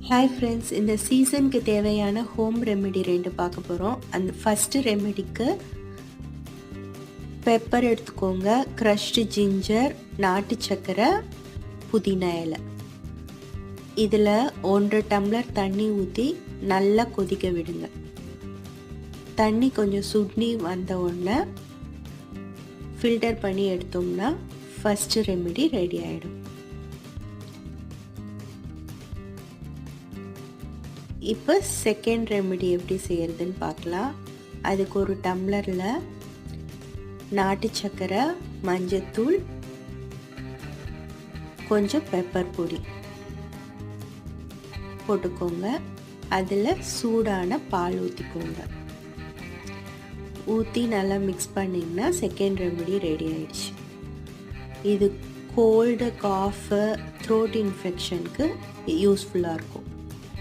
Hi friends, இந்த சீசனுக்கு தேவையான ஹோம் ரெமெடி 2 பார்க்க போகிறோம். அந்த ஃபஸ்ட்டு ரெமெடிக்கு பெப்பர் எடுத்துக்கோங்க, க்ரஷ்டு ஜிஞ்சர், நாட்டு சர்க்கரை, புதினா இலை. இதில் 1 டம்ளர் தண்ணி ஊற்றி நல்லா கொதிக்க விடுங்க. தண்ணி கொஞ்சம் சுண்டி வந்த உடனே ஃபில்டர் பண்ணி எடுத்தோம்னா ஃபஸ்ட்டு ரெமெடி ரெடி ஆகிடும். இப்போ செகண்ட் ரெமெடி எப்படி செய்கிறதுன்னு பார்க்கலாம். அதுக்கு ஒரு டம்ளரில் நாட்டு சர்க்கரை, மஞ்சத்தூள், கொஞ்சம் பெப்பர் பொடி போட்டுக்கோங்க. அதில் சூடான பால் ஊற்றிக்கோங்க. ஊற்றி நல்லா மிக்ஸ் பண்ணிங்கன்னா செகண்ட் ரெமெடி ரெடி ஆயிடுச்சு. இது கோல்டு, காஃபு, த்ரோட் இன்ஃபெக்ஷனுக்கு யூஸ்ஃபுல்லாக இருக்கும்.